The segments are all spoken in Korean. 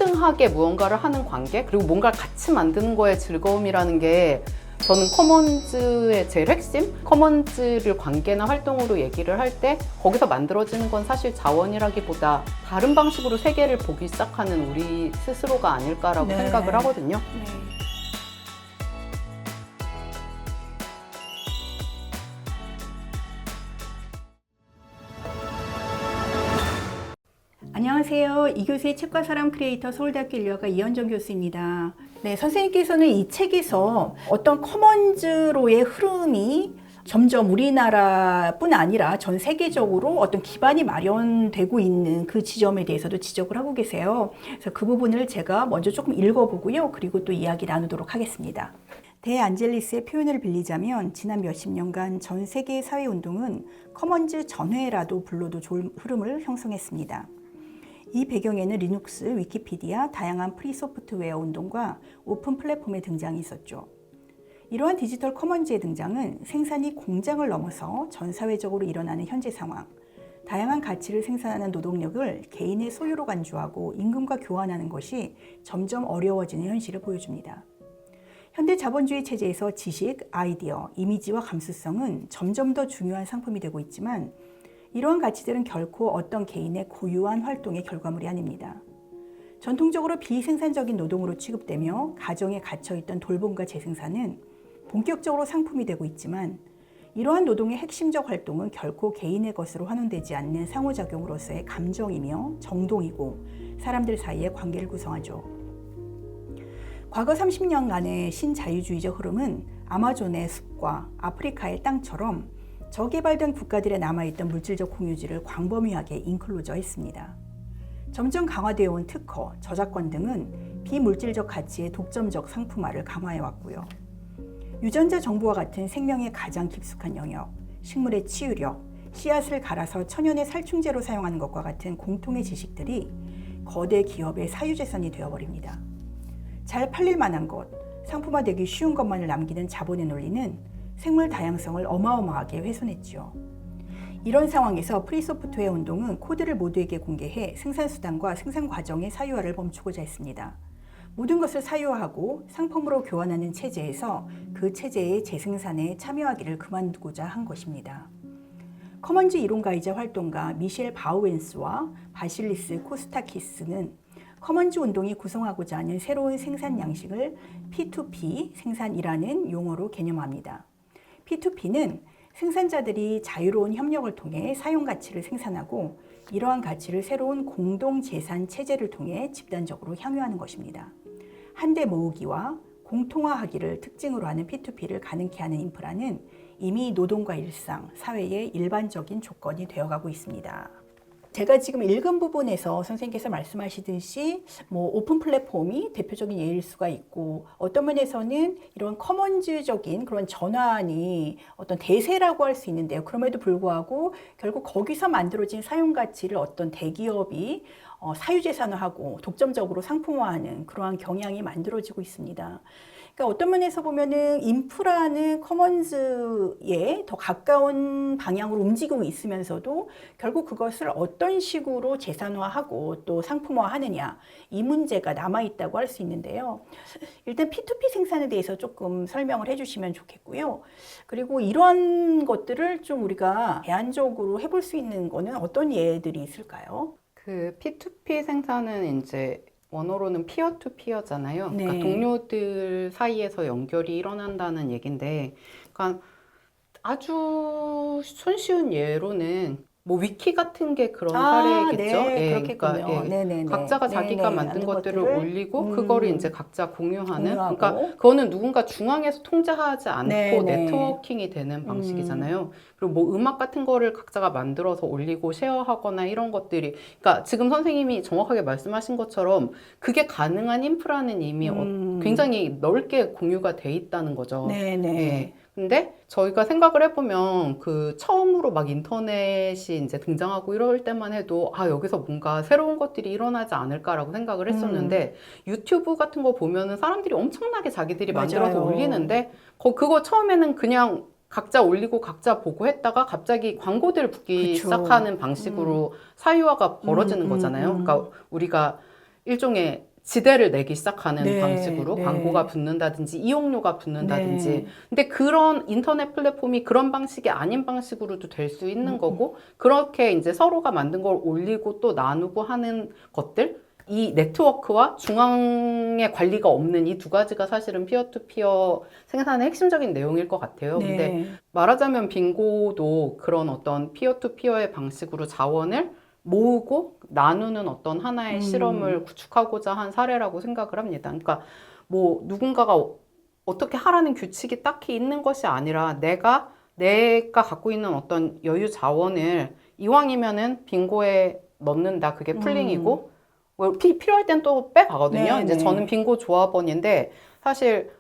평등하게 무언가를 하는 관계, 그리고 뭔가를 같이 만드는 거에 즐거움이라는 게 저는 커먼즈의 제일 핵심? 커먼즈를 관계나 활동으로 얘기를 할 때 거기서 만들어지는 건 사실 자원이라기보다 다른 방식으로 세계를 보기 시작하는 우리 스스로가 아닐까라고 네. 생각을 하거든요. 네. 안녕하세요. 이교수의 책과 사람 크리에이터 서울대학교 인류학과 이현정 교수입니다. 네, 선생님께서는 이 책에서 어떤 커먼즈로의 흐름이 점점 우리나라뿐 아니라 전 세계적으로 어떤 기반이 마련되고 있는 그 지점에 대해서도 지적을 하고 계세요. 그래서 그 부분을 제가 먼저 조금 읽어보고요. 그리고 또 이야기 나누도록 하겠습니다. 데안젤리스의 표현을 빌리자면 지난 몇십 년간 전 세계의 사회운동은 커먼즈 전회라도 불러도 좋을 흐름을 형성했습니다. 이 배경에는 리눅스, 위키피디아, 다양한 프리 소프트웨어 운동과 오픈 플랫폼의 등장이 있었죠. 이러한 디지털 커먼즈의 등장은 생산이 공장을 넘어서 전 사회적으로 일어나는 현재 상황, 다양한 가치를 생산하는 노동력을 개인의 소유로 간주하고 임금과 교환하는 것이 점점 어려워지는 현실을 보여줍니다. 현대 자본주의 체제에서 지식, 아이디어, 이미지와 감수성은 점점 더 중요한 상품이 되고 있지만 이러한 가치들은 결코 어떤 개인의 고유한 활동의 결과물이 아닙니다. 전통적으로 비생산적인 노동으로 취급되며 가정에 갇혀있던 돌봄과 재생산은 본격적으로 상품이 되고 있지만 이러한 노동의 핵심적 활동은 결코 개인의 것으로 환원되지 않는 상호작용으로서의 감정이며 정동이고 사람들 사이의 관계를 구성하죠. 과거 30년간의 신자유주의적 흐름은 아마존의 숲과 아프리카의 땅처럼 저개발된 국가들에 남아있던 물질적 공유지를 광범위하게 인클로저했습니다. 점점 강화되어 온 특허, 저작권 등은 비물질적 가치의 독점적 상품화를 강화해왔고요. 유전자 정보와 같은 생명의 가장 깊숙한 영역, 식물의 치유력, 씨앗을 갈아서 천연의 살충제로 사용하는 것과 같은 공통의 지식들이 거대 기업의 사유재산이 되어버립니다. 잘 팔릴 만한 것, 상품화되기 쉬운 것만을 남기는 자본의 논리는 생물 다양성을 어마어마하게 훼손했죠. 이런 상황에서 프리소프트웨어 운동은 코드를 모두에게 공개해 생산수단과 생산 과정의 사유화를 멈추고자 했습니다. 모든 것을 사유화하고 상품으로 교환하는 체제에서 그 체제의 재생산에 참여하기를 그만두고자 한 것입니다. 커먼즈 이론가이자 활동가 미셸 바우엔스와 바실리스 코스타키스는 커먼즈 운동이 구성하고자 하는 새로운 생산 양식을 P2P 생산이라는 용어로 개념합니다. P2P는 생산자들이 자유로운 협력을 통해 사용 가치를 생산하고 이러한 가치를 새로운 공동 재산 체제를 통해 집단적으로 향유하는 것입니다. 한데 모으기와 공통화하기를 특징으로 하는 P2P를 가능케 하는 인프라는 이미 노동과 일상, 사회의 일반적인 조건이 되어가고 있습니다. 제가 지금 읽은 부분에서 선생님께서 말씀하시듯이 오픈 플랫폼이 대표적인 예일 수가 있고 어떤 면에서는 이런 커먼즈적인 그런 전환이 어떤 대세라고 할 수 있는데요. 그럼에도 불구하고 결국 거기서 만들어진 사용 가치를 어떤 대기업이 사유재산화하고 독점적으로 상품화하는 그러한 경향이 만들어지고 있습니다. 그러니까 어떤 면에서 보면은 인프라는 커먼즈에 더 가까운 방향으로 움직이고 있으면서도 결국 그것을 어떤 식으로 재산화하고 또 상품화하느냐 이 문제가 남아있다고 할 수 있는데요. 일단 P2P 생산에 대해서 조금 설명을 해주시면 좋겠고요. 그리고 이런 것들을 좀 우리가 대안적으로 해볼 수 있는 거는 어떤 예들이 있을까요? 그 P2P 생산은 이제 원어로는 피어 투 피어잖아요. 네. 그러니까 동료들 사이에서 연결이 일어난다는 얘긴데, 그러니까 아주 손쉬운 예로는 위키 같은 게 그런 사례겠죠. 네, 예, 그렇겠군요. 그러니까 네네네. 각자가 자기가 네네. 만든 하는 것들을 것들을, 올리고 그거를 이제 각자 공유하는. 공유하고. 그러니까 그거는 누군가 중앙에서 통제하지 않고 네네. 네트워킹이 되는 방식이잖아요. 그리고 음악 같은 거를 각자가 만들어서 올리고 쉐어하거나 이런 것들이, 그러니까 지금 선생님이 정확하게 말씀하신 것처럼 그게 가능한 인프라는 이미 굉장히 넓게 공유가 돼 있다는 거죠. 네네. 예. 근데 저희가 생각을 해보면 그 처음으로 막 인터넷이 이제 등장하고 이럴 때만 해도 여기서 뭔가 새로운 것들이 일어나지 않을까라고 생각을 했었는데 유튜브 같은 거 보면은 사람들이 엄청나게 자기들이 만들어서 맞아요. 올리는데 그거 처음에는 그냥 각자 올리고 각자 보고 했다가 갑자기 광고들 붙기 그쵸. 시작하는 방식으로 사유화가 벌어지는 거잖아요. 그러니까 우리가 일종의 지대를 내기 시작하는 네, 방식으로 네. 광고가 붙는다든지 이용료가 붙는다든지 네. 근데 그런 인터넷 플랫폼이 그런 방식이 아닌 방식으로도 될 수 있는 음. 거고 그렇게 이제 서로가 만든 걸 올리고 또 나누고 하는 것들 이 네트워크와 중앙의 관리가 없는 이 두 가지가 사실은 피어투피어 생산의 핵심적인 내용일 것 같아요. 근데 네. 말하자면 빙고도 그런 어떤 피어투피어의 방식으로 자원을 모으고 나누는 어떤 하나의 실험을 구축하고자 한 사례라고 생각을 합니다. 그러니까 뭐 누군가가 어떻게 하라는 규칙이 딱히 있는 것이 아니라 내가 갖고 있는 어떤 여유 자원을 이왕이면은 빙고에 넣는다. 그게 풀링이고 뭐 필요할 땐 또 빼가거든요. 네, 이제 네. 저는 빙고 조합원인데 사실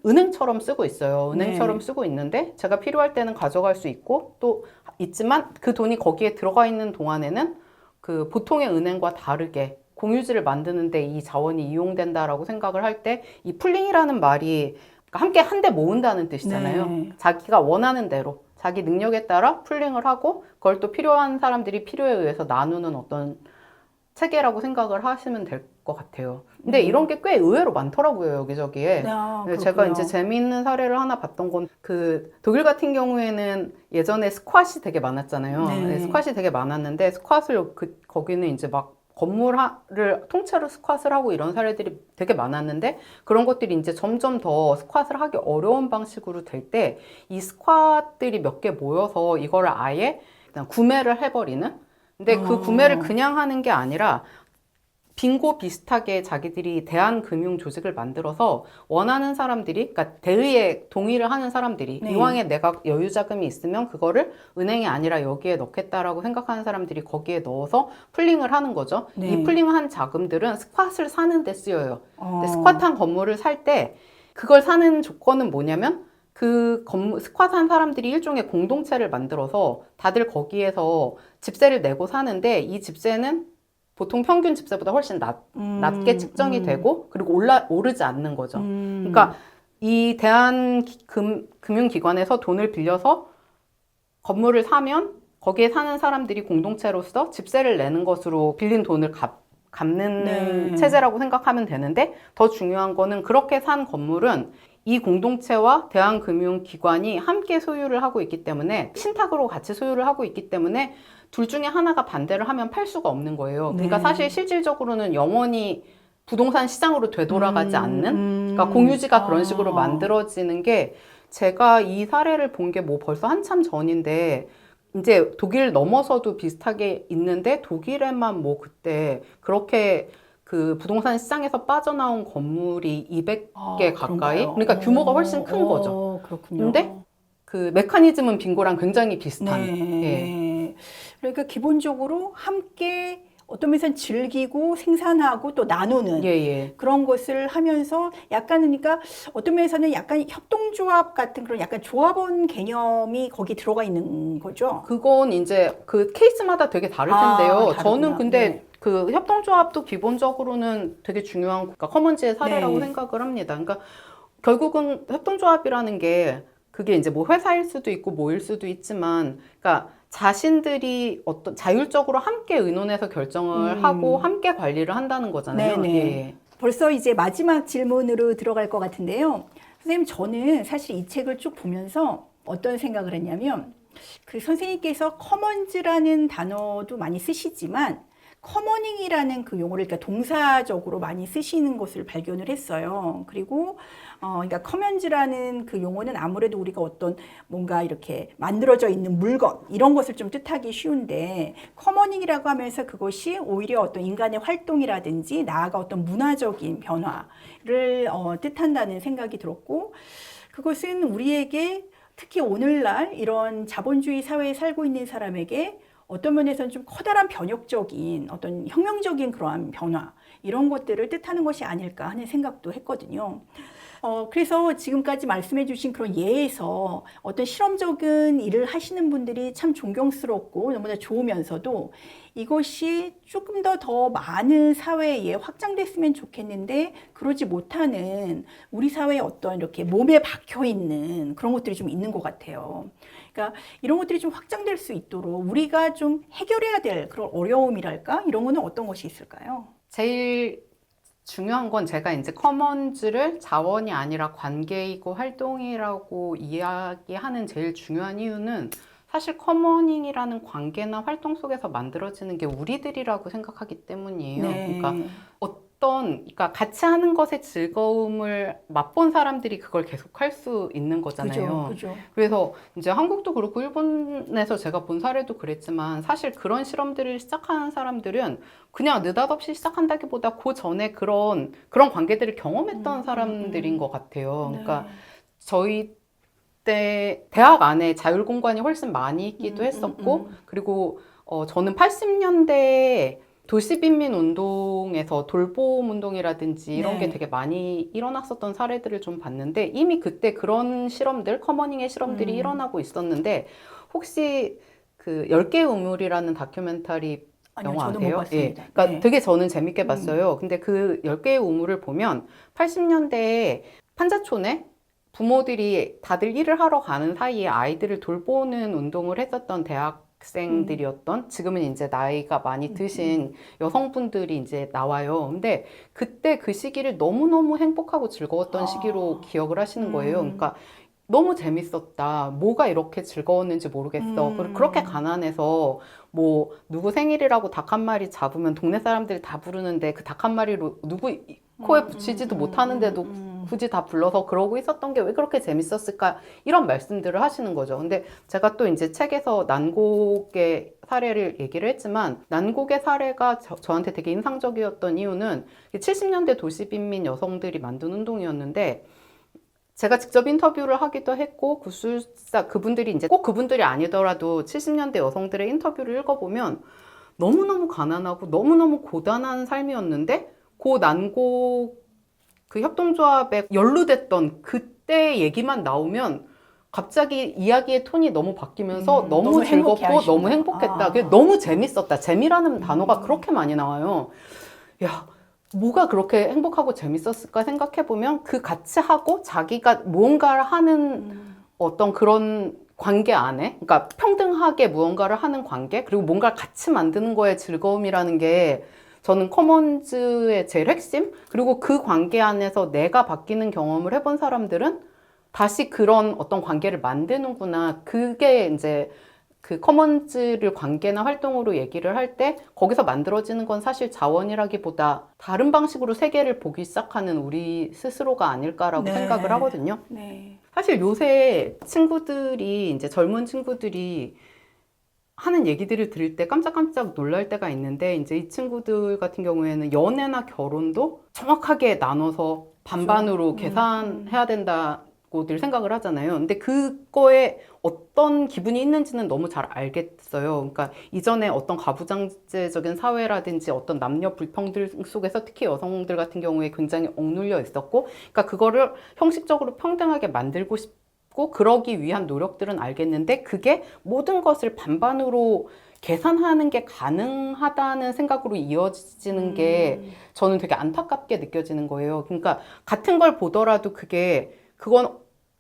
은행처럼 쓰고 있어요. 은행처럼 네. 쓰고 있는데 제가 필요할 때는 가져갈 수 있고 또 있지만 그 돈이 거기에 들어가 있는 동안에는 그 보통의 은행과 다르게 공유지를 만드는데 이 자원이 이용된다라고 생각을 할 때 이 풀링이라는 말이 그러니까 함께 한데 모은다는 뜻이잖아요. 네. 자기가 원하는 대로 자기 능력에 따라 풀링을 하고 그걸 또 필요한 사람들이 필요에 의해서 나누는 어떤 체계라고 생각을 하시면 될 것 같아요. 근데 이런 게 꽤 의외로 많더라고요, 여기저기에. 아, 네, 제가 그렇군요. 이제 재미있는 사례를 하나 봤던 건 그 독일 같은 경우에는 예전에 스쿼시 되게 많았잖아요. 네. 네, 스쿼시 되게 많았는데 스쿼시를 거기는 이제 막 건물을 통째로 스쿼트를 하고 이런 사례들이 되게 많았는데 그런 것들이 이제 점점 더 스쿼트를 하기 어려운 방식으로 될 때 이 스쿼트들이 몇 개 모여서 이거를 아예 그냥 구매를 해버리는 근데 그 구매를 그냥 하는 게 아니라 빙고 비슷하게 자기들이 대한금융조직을 만들어서 원하는 사람들이, 그러니까 대의에 동의를 하는 사람들이 네. 이왕에 내가 여유 자금이 있으면 그거를 은행이 아니라 여기에 넣겠다라고 생각하는 사람들이 거기에 넣어서 풀링을 하는 거죠. 네. 이 풀링한 자금들은 스쿼트를 사는 데 쓰여요. 근데 어. 스쿼트한 건물을 살 때 그걸 사는 조건은 뭐냐면 그 스쿼트한 사람들이 일종의 공동체를 만들어서 다들 거기에서 집세를 내고 사는데 이 집세는 보통 평균 집세보다 훨씬 낮게 측정이 되고 그리고 오르지 않는 거죠. 그러니까 이 대한금융기관에서 돈을 빌려서 건물을 사면 거기에 사는 사람들이 공동체로서 집세를 내는 것으로 빌린 돈을 갚는 네. 체제라고 생각하면 되는데 더 중요한 거는 그렇게 산 건물은 이 공동체와 대한금융기관이 함께 소유를 하고 있기 때문에 신탁으로 같이 소유를 하고 있기 때문에 둘 중에 하나가 반대를 하면 팔 수가 없는 거예요. 그러니까 네. 사실 실질적으로는 영원히 부동산 시장으로 되돌아가지 않는 그러니까 공유지가 그런 식으로 만들어지는 게 제가 이 사례를 본 게 뭐 벌써 한참 전인데 이제 독일 넘어서도 비슷하게 있는데 독일에만 뭐 그때 그렇게 그 부동산 시장에서 빠져나온 건물이 200개 가까이 그런가요? 그러니까 규모가 훨씬 큰 거죠. 그렇군요. 근데 그 메커니즘은 빙고랑 굉장히 비슷한 네. 예. 그러니까 기본적으로 함께 어떤 면에서는 즐기고 생산하고 또 나누는 예, 예. 그런 것을 하면서 약간 그러니까 어떤 면에서는 약간 협동조합 같은 그런 약간 조합원 개념이 거기 들어가 있는 거죠. 그건 이제 그 케이스마다 되게 다를 텐데요. 다르구나. 저는 근데 네. 그 협동조합도 기본적으로는 되게 중요한 그러니까 커먼즈의 사례라고 네. 생각을 합니다. 그러니까 결국은 협동조합이라는 게 그게 이제 뭐 회사일 수도 있고 뭐일 수도 있지만 그러니까 자신들이 어떤 자율적으로 함께 의논해서 결정을 하고 함께 관리를 한다는 거잖아요. 네네. 예. 벌써 이제 마지막 질문으로 들어갈 것 같은데요. 선생님, 저는 사실 이 책을 쭉 보면서 어떤 생각을 했냐면, 그 선생님께서 커먼즈라는 단어도 많이 쓰시지만, 커머닝이라는 그 용어를 그러니까 동사적으로 많이 쓰시는 것을 발견을 했어요. 그리고 그러니까 커먼즈라는 그 용어는 아무래도 우리가 어떤 뭔가 이렇게 만들어져 있는 물건 이런 것을 좀 뜻하기 쉬운데 커머닝이라고 하면서 그것이 오히려 어떤 인간의 활동이라든지 나아가 어떤 문화적인 변화를 뜻한다는 생각이 들었고 그것은 우리에게 특히 오늘날 이런 자본주의 사회에 살고 있는 사람에게 어떤 면에서는 좀 커다란 변혁적인 어떤 혁명적인 그러한 변화 이런 것들을 뜻하는 것이 아닐까 하는 생각도 했거든요. 그래서 지금까지 말씀해 주신 그런 예에서 어떤 실험적인 일을 하시는 분들이 참 존경스럽고 너무나 좋으면서도 이것이 조금 더 많은 사회에 확장됐으면 좋겠는데 그러지 못하는 우리 사회의 어떤 이렇게 몸에 박혀 있는 그런 것들이 좀 있는 것 같아요. 그러니까 이런 것들이 좀 확장될 수 있도록 우리가 좀 해결해야 될 그런 어려움이랄까? 이런 거는 어떤 것이 있을까요? 제일 중요한 건 제가 이제 커먼즈를 자원이 아니라 관계이고 활동이라고 이야기하는 제일 중요한 이유는 사실 커머닝이라는 관계나 활동 속에서 만들어지는 게 우리들이라고 생각하기 때문이에요. 네. 그러니까 그러니까 같이 하는 것의 즐거움을 맛본 사람들이 그걸 계속 할 수 있는 거잖아요. 그죠. 그래서 이제 한국도 그렇고 일본에서 제가 본 사례도 그랬지만 사실 그런 실험들을 시작하는 사람들은 그냥 느닷없이 시작한다기보다 그 전에 그런 관계들을 경험했던 사람들인 것 같아요. 그러니까 저희 때 대학 안에 자율 공간이 훨씬 많이 있기도 했었고 그리고 저는 80년대에 도시빈민 운동에서 돌봄 운동이라든지 이런 게 되게 많이 일어났었던 사례들을 좀 봤는데 이미 그때 그런 실험들, 커머닝의 실험들이 일어나고 있었는데 혹시 그 10개의 우물이라는 다큐멘터리 아니요, 영화 저도 아세요? 못 봤습니다. 예. 그러니까 네. 되게 저는 재밌게 봤어요. 근데 그 10개의 우물을 보면 80년대에 판자촌에 부모들이 다들 일을 하러 가는 사이에 아이들을 돌보는 운동을 했었던 대학생들이었던 지금은 이제 나이가 많이 드신 여성분들이 이제 나와요. 근데 그때 그 시기를 너무너무 행복하고 즐거웠던 시기로 기억을 하시는 거예요. 그러니까 너무 재밌었다. 뭐가 이렇게 즐거웠는지 모르겠어. 그리고 그렇게 가난해서 뭐 누구 생일이라고 닭 한 마리 잡으면 동네 사람들이 다 부르는데 그 닭 한 마리로 누구 코에 붙이지도 못하는데도 굳이 다 불러서 그러고 있었던 게 왜 그렇게 재밌었을까? 이런 말씀들을 하시는 거죠. 근데 제가 또 이제 책에서 난곡의 사례를 얘기를 했지만 난곡의 사례가 저한테 되게 인상적이었던 이유는 70년대 도시빈민 여성들이 만든 운동이었는데 제가 직접 인터뷰를 하기도 했고 구술사 그분들이 이제 꼭 그분들이 아니더라도 70년대 여성들의 인터뷰를 읽어보면 너무너무 가난하고 너무너무 고단한 삶이었는데 그 난곡 그 협동조합에 연루됐던 그때 얘기만 나오면 갑자기 이야기의 톤이 너무 바뀌면서 너무 즐겁고 너무 행복했다. 그게 너무 재밌었다. 재미라는 단어가 그렇게 많이 나와요. 야, 뭐가 그렇게 행복하고 재밌었을까 생각해보면 그 같이 하고 자기가 무언가를 하는 어떤 그런 관계 안에 그러니까 평등하게 무언가를 하는 관계 그리고 뭔가를 같이 만드는 거에 즐거움이라는 게 저는 커먼즈의 제일 핵심 그리고 그 관계 안에서 내가 바뀌는 경험을 해본 사람들은 다시 그런 어떤 관계를 만드는구나. 그게 이제 그 커먼즈를 관계나 활동으로 얘기를 할 때 거기서 만들어지는 건 사실 자원이라기보다 다른 방식으로 세계를 보기 시작하는 우리 스스로가 아닐까라고 생각을 하거든요. 사실 요새 친구들이 이제 젊은 친구들이 하는 얘기들을 들을 때 깜짝깜짝 놀랄 때가 있는데 이제 이 친구들 같은 경우에는 연애나 결혼도 정확하게 나눠서 반반으로 계산해야 된다고들 생각을 하잖아요. 근데 그거에 어떤 기분이 있는지는 너무 잘 알겠어요. 그러니까 이전에 어떤 가부장제적인 사회라든지 어떤 남녀 불평등 속에서 특히 여성들 같은 경우에 굉장히 억눌려 있었고 그러니까 그거를 형식적으로 평등하게 만들고 싶고 그러기 위한 노력들은 알겠는데 그게 모든 것을 반반으로 계산하는 게 가능하다는 생각으로 이어지는 게 저는 되게 안타깝게 느껴지는 거예요. 그러니까 같은 걸 보더라도 그건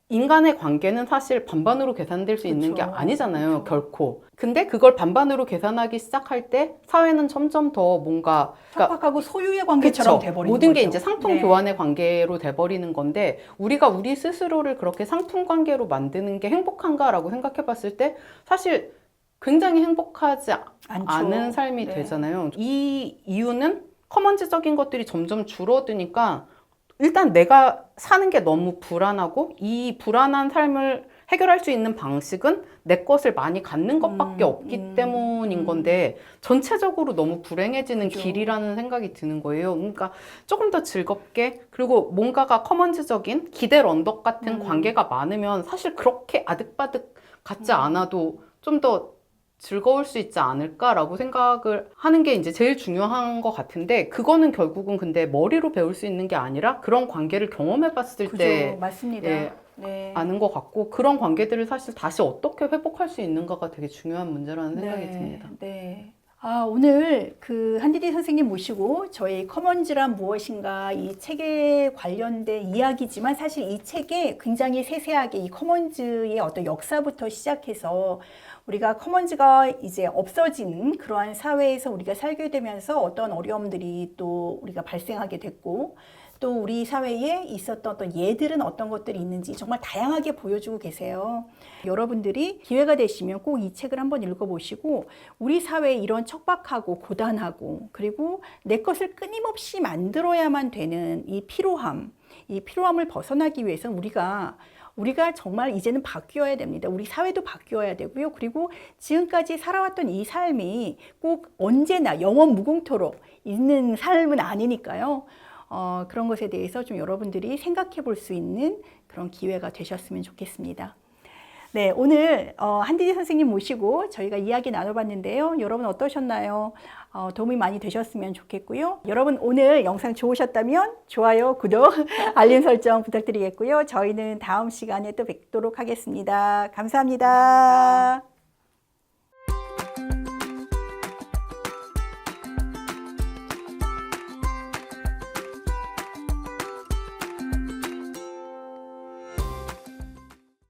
인간의 관계는 사실 반반으로 계산될 수 있는 게 아니잖아요, 결코. 근데 그걸 반반으로 계산하기 시작할 때 사회는 점점 더 뭔가 척박하고 소유의 관계처럼 돼버리는 모든 게 거죠. 이제 상품 교환의 관계로 돼버리는 건데 우리가 우리 스스로를 그렇게 상품 관계로 만드는 게 행복한가라고 생각해 봤을 때 사실 굉장히 행복하지 않은 삶이 되잖아요. 이 이유는 커먼즈적인 것들이 점점 줄어드니까 일단 내가 사는 게 너무 불안하고 이 불안한 삶을 해결할 수 있는 방식은 내 것을 많이 갖는 것밖에 없기 때문인 건데 전체적으로 너무 불행해지는 길이라는 생각이 드는 거예요. 그러니까 조금 더 즐겁게 그리고 뭔가가 커먼즈적인 기대 런덕 같은 관계가 많으면 사실 그렇게 아득바득 같지 않아도 좀 더 즐거울 수 있지 않을까라고 생각을 하는 게 이제 제일 중요한 것 같은데 그거는 결국은 근데 머리로 배울 수 있는 게 아니라 그런 관계를 경험해 봤을 때 맞습니다. 아는 것 같고 그런 관계들을 사실 다시 어떻게 회복할 수 있는가가 되게 중요한 문제라는 생각이 듭니다. 오늘 그 한디디 선생님 모시고 저희 커먼즈란 무엇인가 이 책에 관련된 이야기지만 사실 이 책에 굉장히 세세하게 이 커먼즈의 어떤 역사부터 시작해서 우리가 커먼즈가 이제 없어지는 그러한 사회에서 우리가 살게 되면서 어떤 어려움들이 또 우리가 발생하게 됐고, 또 우리 사회에 있었던 어떤 예들은 어떤 것들이 있는지 정말 다양하게 보여주고 계세요. 여러분들이 기회가 되시면 꼭 이 책을 한번 읽어보시고, 우리 사회에 이런 척박하고 고단하고, 그리고 내 것을 끊임없이 만들어야만 되는 이 피로함을 벗어나기 위해서는 우리가 정말 이제는 바뀌어야 됩니다. 우리 사회도 바뀌어야 되고요. 그리고 지금까지 살아왔던 이 삶이 꼭 언제나 영원 무궁토록 있는 삶은 아니니까요. 그런 것에 대해서 좀 여러분들이 생각해 볼 수 있는 그런 기회가 되셨으면 좋겠습니다. 네, 오늘 한디지 선생님 모시고 저희가 이야기 나눠봤는데요. 여러분 어떠셨나요? 도움이 많이 되셨으면 좋겠고요. 여러분 오늘 영상 좋으셨다면 좋아요, 구독, 알림 설정 부탁드리겠고요. 저희는 다음 시간에 또 뵙도록 하겠습니다. 감사합니다.